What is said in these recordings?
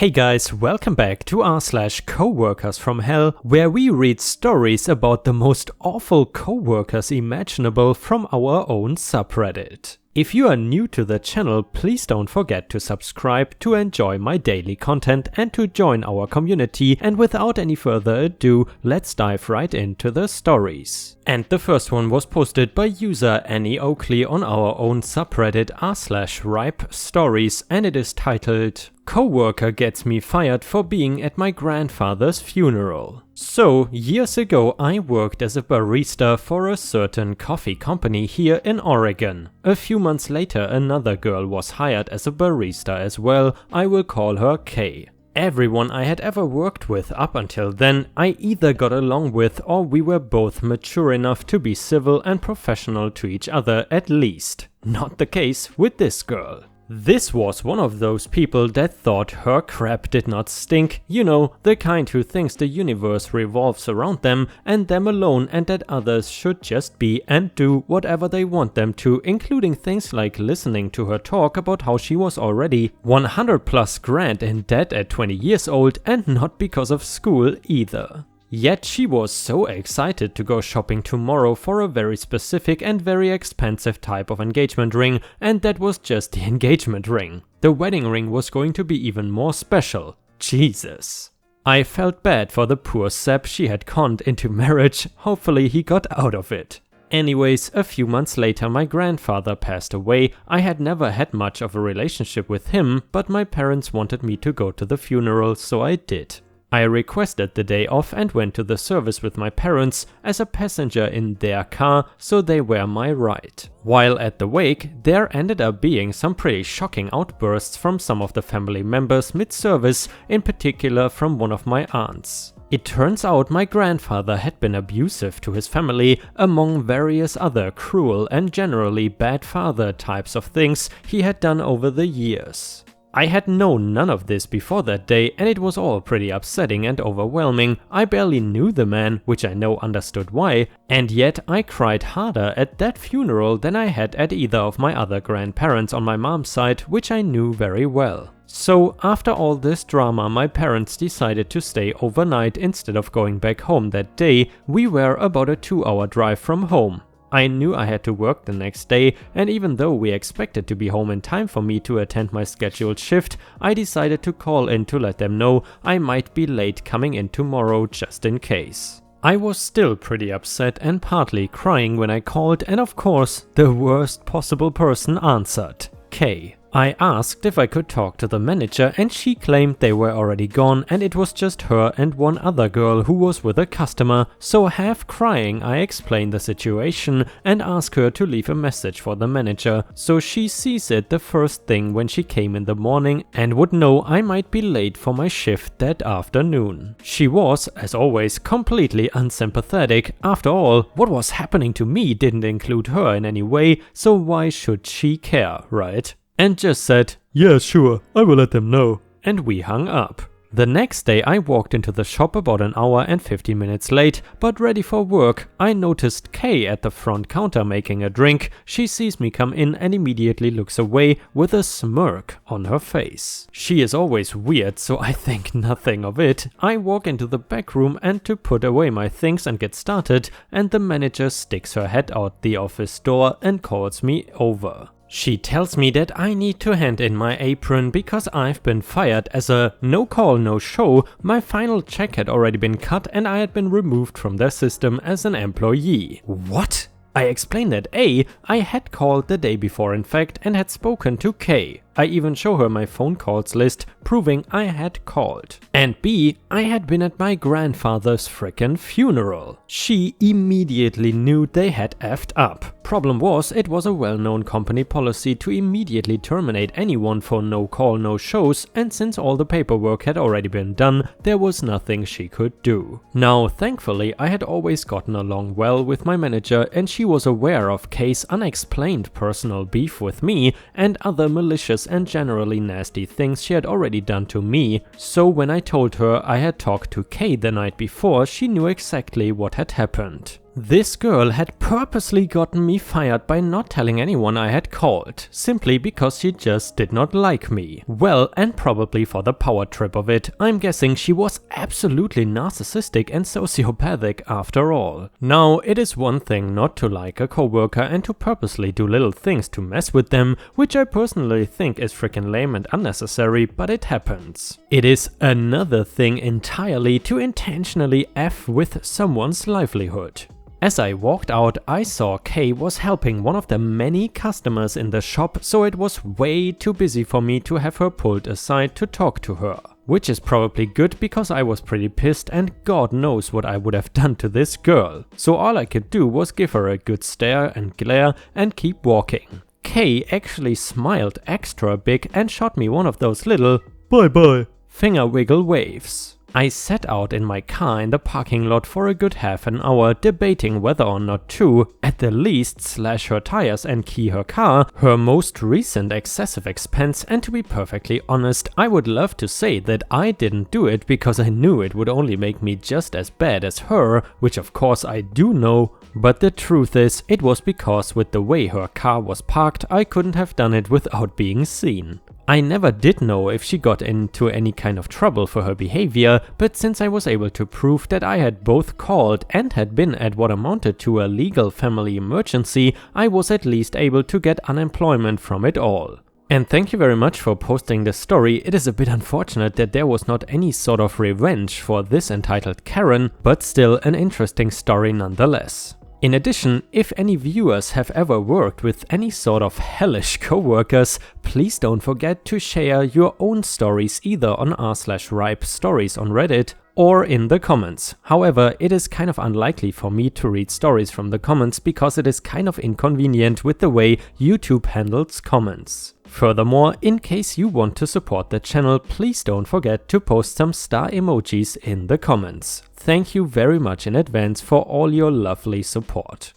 Hey guys, welcome back to r/CoworkersFromHell, where we read stories about the most awful coworkers imaginable from our own subreddit. If you are new to the channel, please don't forget to subscribe to enjoy my daily content and to join our community, and without any further ado, let's dive right into the stories. And the first one was posted by user Annie Oakley on our own subreddit r/ripe stories, and it is titled "Coworker Gets Me Fired for Being at My Grandfather's Funeral." So, years ago I worked as a barista for a certain coffee company here in Oregon. A few months later another girl was hired as a barista as well. I will call her Kay. Everyone I had ever worked with up until then I either got along with, or we were both mature enough to be civil and professional to each other at least. Not the case with this girl. This was one of those people that thought her crap did not stink, you know, the kind who thinks the universe revolves around them and them alone, and that others should just be and do whatever they want them to, including things like listening to her talk about how she was already 100+ grand in debt at 20 years old, and not because of school either. Yet she was so excited to go shopping tomorrow for a very specific and very expensive type of engagement ring, and that was just the engagement ring. The wedding ring was going to be even more special. Jesus. I felt bad for the poor sap she had conned into marriage. Hopefully he got out of it. Anyways, a few months later my grandfather passed away. I had never had much of a relationship with him, but my parents wanted me to go to the funeral, so I did. I requested the day off and went to the service with my parents as a passenger in their car, so they were my ride. While at the wake, there ended up being some pretty shocking outbursts from some of the family members mid-service, in particular from one of my aunts. It turns out my grandfather had been abusive to his family, among various other cruel and generally bad father types of things he had done over the years. I had known none of this before that day, and it was all pretty upsetting and overwhelming. I barely knew the man, which I now understood why, and yet I cried harder at that funeral than I had at either of my other grandparents on my mom's side, which I knew very well. So after all this drama, my parents decided to stay overnight instead of going back home that day. We were about a 2-hour drive from home. I knew I had to work the next day, and even though we expected to be home in time for me to attend my scheduled shift, I decided to call in to let them know I might be late coming in tomorrow just in case. I was still pretty upset and partly crying when I called, and of course, the worst possible person answered, Kay. I asked if I could talk to the manager, and she claimed they were already gone and it was just her and one other girl who was with a customer. So half crying I explained the situation and asked her to leave a message for the manager so she sees it the first thing when she came in the morning and would know I might be late for my shift that afternoon. She was, as always, completely unsympathetic. After all, what was happening to me didn't include her in any way, so why should she care, right? And just said, "Yeah, sure, I will let them know," and we hung up. The next day I walked into the shop about an hour and 50 minutes late, but ready for work. I noticed Kay at the front counter making a drink. She sees me come in and immediately looks away with a smirk on her face. She is always weird, so I think nothing of it. I walk into the back room and to put away my things and get started, and the manager sticks her head out the office door and calls me over. She tells me that I need to hand in my apron because I've been fired as a no call, no show. My final check had already been cut and I had been removed from their system as an employee. What? I explained that A, I had called the day before in fact and had spoken to Kay. I even show her my phone calls list, proving I had called. And B, I had been at my grandfather's frickin' funeral. She immediately knew they had effed up. Problem was, it was a well-known company policy to immediately terminate anyone for no call, no shows, and since all the paperwork had already been done, there was nothing she could do. Now, thankfully, I had always gotten along well with my manager, and she was aware of Kay's unexplained personal beef with me and other malicious and generally nasty things she had already done to me, so when I told her I had talked to Kay the night before, she knew exactly what had happened. This girl had purposely gotten me fired by not telling anyone I had called, simply because she just did not like me. Well, and probably for the power trip of it, I'm guessing she was absolutely narcissistic and sociopathic after all. Now, it is one thing not to like a coworker and to purposely do little things to mess with them, which I personally think is freaking lame and unnecessary, but it happens. It is another thing entirely to intentionally F with someone's livelihood. As I walked out, I saw Kay was helping one of the many customers in the shop, so it was way too busy for me to have her pulled aside to talk to her. Which is probably good because I was pretty pissed and God knows what I would have done to this girl. So all I could do was give her a good stare and glare and keep walking. Kay actually smiled extra big and shot me one of those little bye-bye finger wiggle waves. I sat out in my car in the parking lot for a good half an hour debating whether or not to, at the least, slash her tires and key her car, her most recent excessive expense, and to be perfectly honest, I would love to say that I didn't do it because I knew it would only make me just as bad as her, which of course I do know, but the truth is, it was because with the way her car was parked, I couldn't have done it without being seen. I never did know if she got into any kind of trouble for her behavior, but since I was able to prove that I had both called and had been at what amounted to a legal family emergency, I was at least able to get unemployment from it all. And thank you very much for posting this story. It is a bit unfortunate that there was not any sort of revenge for this entitled Karen, but still an interesting story nonetheless. In addition, if any viewers have ever worked with any sort of hellish coworkers, please don't forget to share your own stories either on r/ripe stories on Reddit or in the comments. However, it is kind of unlikely for me to read stories from the comments because it is kind of inconvenient with the way YouTube handles comments. Furthermore, in case you want to support the channel, please don't forget to post some star emojis in the comments. Thank you very much in advance for all your lovely support.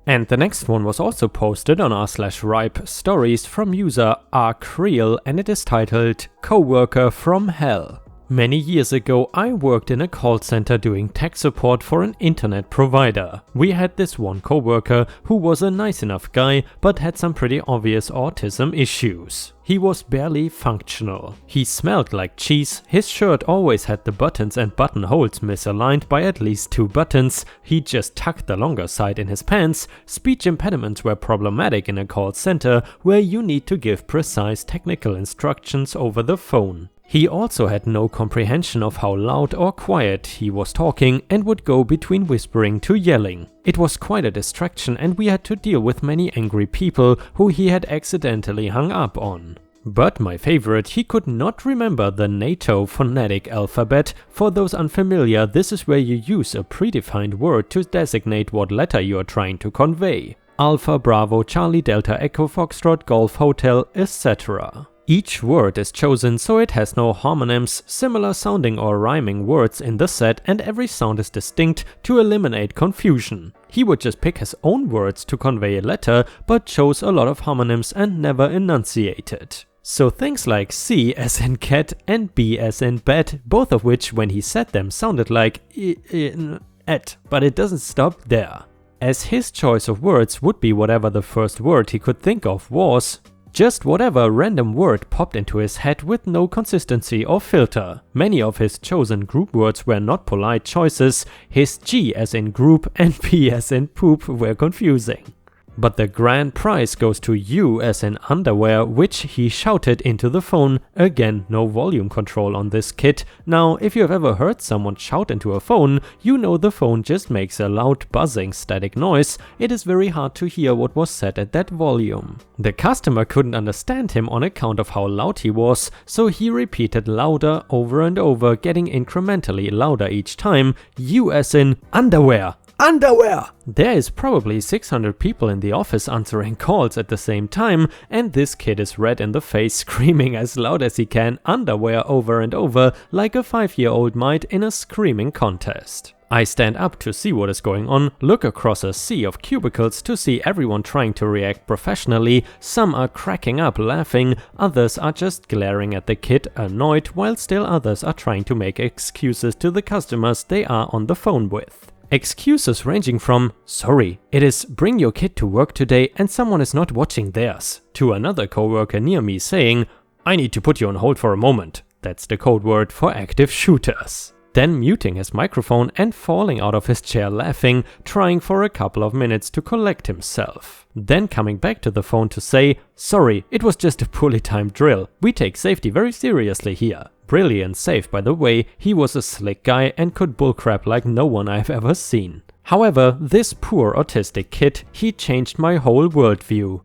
And the next one was also posted on r/ripe stories from user rcreel and it is titled Coworker from Hell. Many years ago, I worked in a call center doing tech support for an internet provider. We had this one coworker who was a nice enough guy, but had some pretty obvious autism issues. He was barely functional. He smelled like cheese, his shirt always had the buttons and buttonholes misaligned by at least 2 buttons, he just tucked the longer side in his pants, speech impediments were problematic in a call center where you need to give precise technical instructions over the phone. He also had no comprehension of how loud or quiet he was talking and would go between whispering to yelling. It was quite a distraction and we had to deal with many angry people who he had accidentally hung up on. But my favorite, he could not remember the NATO phonetic alphabet. For those unfamiliar, this is where you use a predefined word to designate what letter you are trying to convey. Alpha, Bravo, Charlie, Delta, Echo, Foxtrot, Golf, Hotel, etc. Each word is chosen so it has no homonyms, similar sounding or rhyming words in the set, and every sound is distinct to eliminate confusion. He would just pick his own words to convey a letter, but chose a lot of homonyms and never enunciated. So things like C as in cat and B as in bat, both of which when he said them sounded like et, but it doesn't stop there. As his choice of words would be whatever the first word he could think of was, just whatever random word popped into his head with no consistency or filter. Many of his chosen group words were not polite choices, his G as in group and P as in poop were confusing. But the grand prize goes to U as in underwear, which he shouted into the phone. Again, no volume control on this kit. Now, if you have ever heard someone shout into a phone, you know the phone just makes a loud buzzing static noise. It is very hard to hear what was said at that volume. The customer couldn't understand him on account of how loud he was, so he repeated louder over and over, getting incrementally louder each time. U as in underwear. Underwear! There is probably 600 people in the office answering calls at the same time, and this kid is red in the face screaming as loud as he can underwear over and over like a 5-year-old might in a screaming contest. I stand up to see what is going on, look across a sea of cubicles to see everyone trying to react professionally. Some are cracking up laughing, others are just glaring at the kid annoyed, while still others are trying to make excuses to the customers they are on the phone with. Excuses ranging from, "Sorry, it is bring your kid to work today and someone is not watching theirs," to another coworker near me saying, "I need to put you on hold for a moment." That's the code word for active shooters. Then muting his microphone and falling out of his chair laughing, trying for a couple of minutes to collect himself. Then coming back to the phone to say, "Sorry, it was just a poorly timed drill. We take safety very seriously here." Brilliant save, by the way. He was a slick guy and could bullcrap like no one I've ever seen. However, this poor autistic kid, he changed my whole worldview.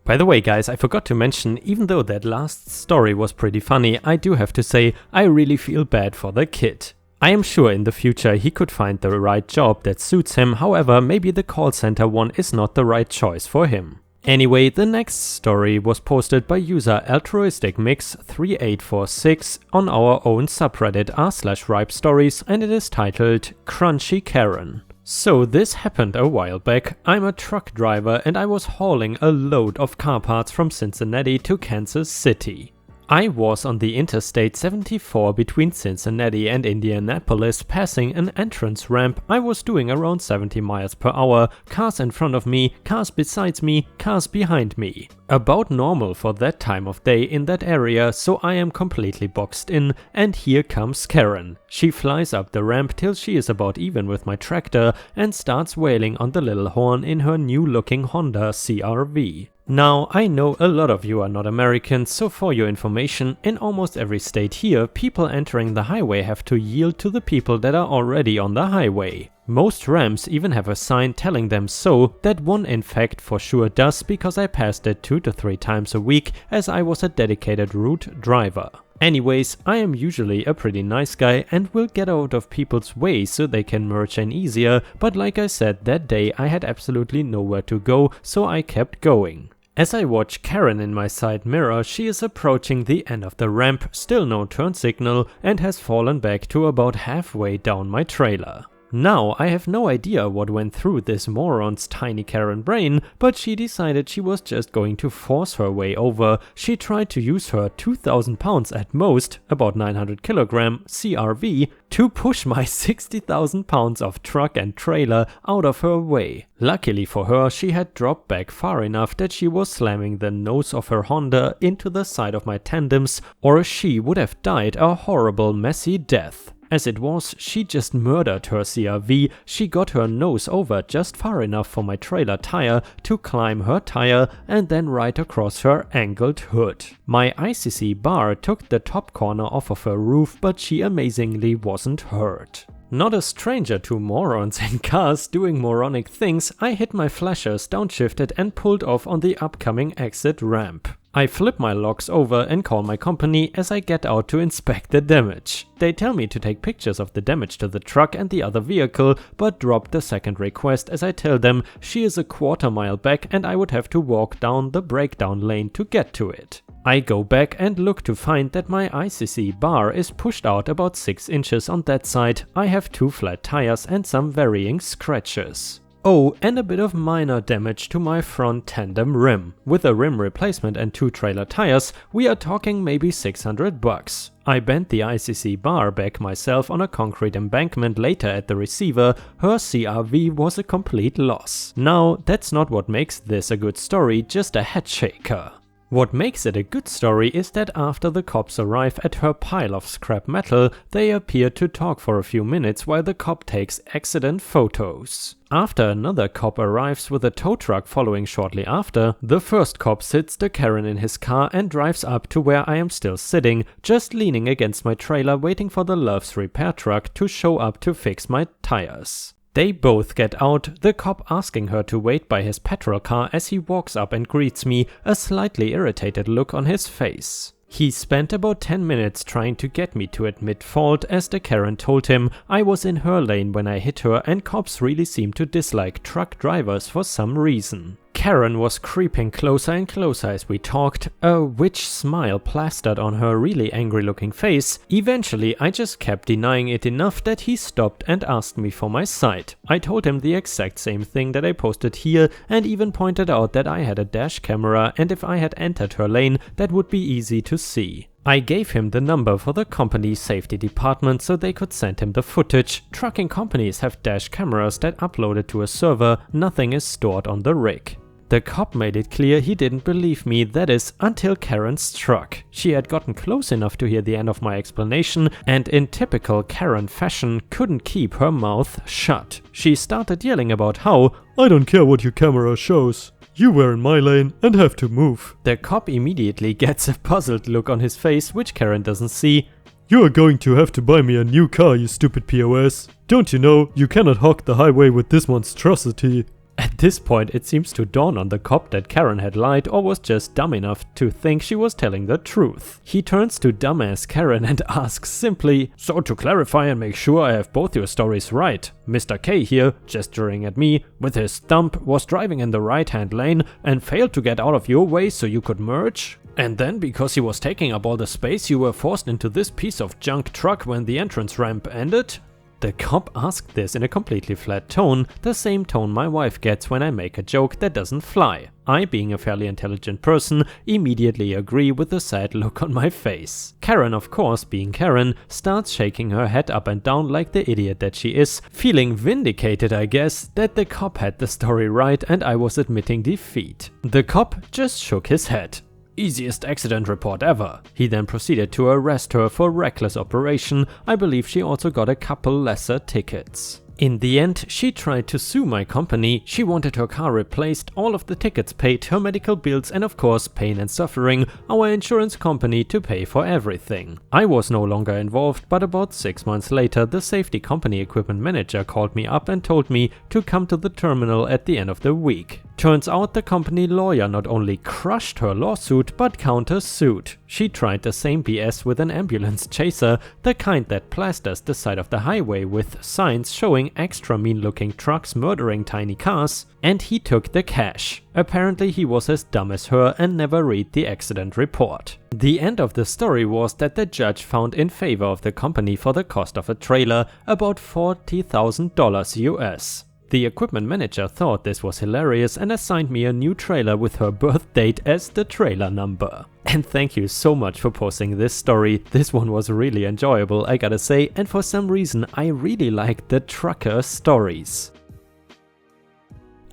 By the way guys, I forgot to mention, even though that last story was pretty funny, I do have to say I really feel bad for the kid. I am sure in the future he could find the right job that suits him, however maybe the call center one is not the right choice for him. Anyway, the next story was posted by user altruisticmix3846 on our own subreddit r/ripe stories and it is titled Crunchy Karen. So this happened a while back. I'm a truck driver and I was hauling a load of car parts from Cincinnati to Kansas City. I was on the Interstate 74 between Cincinnati and Indianapolis, passing an entrance ramp. I was doing around 70 miles per hour, cars in front of me, cars beside me, cars behind me. About normal for that time of day in that area, so I am completely boxed in, and here comes Karen. She flies up the ramp till she is about even with my tractor and starts wailing on the little horn in her new looking Honda CR-V. Now, I know a lot of you are not Americans, so for your information, in almost every state here, people entering the highway have to yield to the people that are already on the highway. Most ramps even have a sign telling them so. That one in fact for sure does, because I passed it 2 to 3 times a week as I was a dedicated route driver. Anyways, I am usually a pretty nice guy and will get out of people's way so they can merge in easier, but like I said, that day I had absolutely nowhere to go, so I kept going. As I watch Karen in my side mirror, she is approaching the end of the ramp, still no turn signal, and has fallen back to about halfway down my trailer. Now, I have no idea what went through this moron's tiny Karen brain, but she decided she was just going to force her way over. She tried to use her 2,000 pounds at most, about 900 kilogram CR-V, to push my 60,000 pounds of truck and trailer out of her way. Luckily for her, she had dropped back far enough that she was slamming the nose of her Honda into the side of my tandems, or she would have died a horrible messy death. As it was, she just murdered her CR-V. She got her nose over just far enough for my trailer tire to climb her tire and then right across her angled hood. My ICC bar took the top corner off of her roof, but she amazingly wasn't hurt. Not a stranger to morons in cars doing moronic things, I hit my flashers, downshifted and pulled off on the upcoming exit ramp. I flip my logs over and call my company as I get out to inspect the damage. They tell me to take pictures of the damage to the truck and the other vehicle, but drop the second request as I tell them she is a quarter mile back and I would have to walk down the breakdown lane to get to it. I go back and look to find that my ICC bar is pushed out about 6 inches on that side. I have 2 flat tires and some varying scratches. Oh, and a bit of minor damage to my front tandem rim. With a rim replacement and 2 trailer tires, we are talking maybe $600. I bent the ICC bar back myself on a concrete embankment later at the receiver. Her CR-V was a complete loss. Now, that's not what makes this a good story, just a head shaker. What makes it a good story is that after the cops arrive at her pile of scrap metal, they appear to talk for a few minutes while the cop takes accident photos. After another cop arrives with a tow truck following shortly after, the first cop sits the Karen in his car and drives up to where I am still sitting, just leaning against my trailer waiting for the Love's repair truck to show up to fix my tires. They both get out, the cop asking her to wait by his patrol car as he walks up and greets me, a slightly irritated look on his face. He spent about 10 minutes trying to get me to admit fault as the Karen told him I was in her lane when I hit her and cops really seem to dislike truck drivers for some reason. Karen was creeping closer and closer as we talked, a witch smile plastered on her really angry looking face. Eventually I just kept denying it enough that he stopped and asked me for my side. I told him the exact same thing that I posted here and even pointed out that I had a dash camera and if I had entered her lane that would be easy to see. I gave him the number for the company's safety department so they could send him the footage. Trucking companies have dash cameras that upload it to a server, nothing is stored on the rig. The cop made it clear he didn't believe me, that is, until Karen struck. She had gotten close enough to hear the end of my explanation and in typical Karen fashion couldn't keep her mouth shut. She started yelling about how, "I don't care what your camera shows. You were in my lane and have to move." The cop immediately gets a puzzled look on his face, which Karen doesn't see. "You are going to have to buy me a new car, you stupid POS. Don't you know you cannot hog the highway with this monstrosity?" At this point, it seems to dawn on the cop that Karen had lied or was just dumb enough to think she was telling the truth. He turns to dumbass Karen and asks simply, "So to clarify and make sure I have both your stories right, Mr. K here, gesturing at me with his thumb, was driving in the right-hand lane and failed to get out of your way so you could merge? And then because he was taking up all the space, you were forced into this piece of junk truck when the entrance ramp ended?" The cop asked this in a completely flat tone, the same tone my wife gets when I make a joke that doesn't fly. I, being a fairly intelligent person, immediately agree with the sad look on my face. Karen, of course, being Karen, starts shaking her head up and down like the idiot that she is, feeling vindicated, I guess, that the cop had the story right and I was admitting defeat. The cop just shook his head. "Easiest accident report ever." He then proceeded to arrest her for reckless operation. I believe she also got a couple lesser tickets. In the end, she tried to sue my company. She wanted her car replaced, all of the tickets paid, her medical bills, and of course pain and suffering, our insurance company to pay for everything. I was no longer involved, but about 6 months later the safety company equipment manager called me up and told me to come to the terminal at the end of the week. Turns out the company lawyer not only crushed her lawsuit but counter-sued. She tried the same BS with an ambulance chaser, the kind that plasters the side of the highway with signs showing extra mean-looking trucks murdering tiny cars, and he took the cash. Apparently he was as dumb as her and never read the accident report. The end of the story was that the judge found in favor of the company for the cost of a trailer, about $40,000 US. The equipment manager thought this was hilarious and assigned me a new trailer with her birth date as the trailer number. And thank you so much for posting this story. This one was really enjoyable, I gotta say, and for some reason I really like the trucker stories.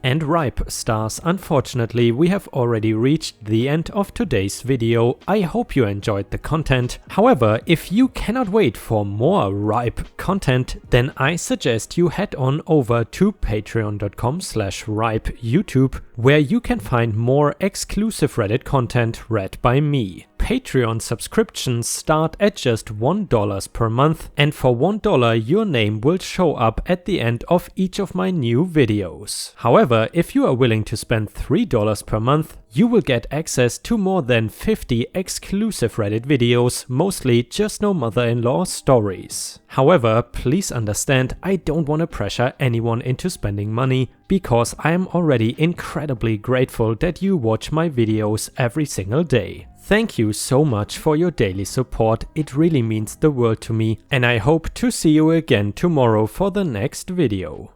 And Ripe stars, unfortunately we have already reached the end of today's video. I hope you enjoyed the content. However, if you cannot wait for more Ripe content, then I suggest you head on over to patreon.com/ripeyoutube, where you can find more exclusive Reddit content read by me. Patreon subscriptions start at just $1 per month, and for $1 your name will show up at the end of each of my new videos. However, if you are willing to spend $3 per month, you will get access to more than 50 exclusive Reddit videos, mostly just no mother-in-law stories. However, please understand, I don't want to pressure anyone into spending money, because I am already incredibly grateful that you watch my videos every single day. Thank you so much for your daily support, it really means the world to me, and I hope to see you again tomorrow for the next video.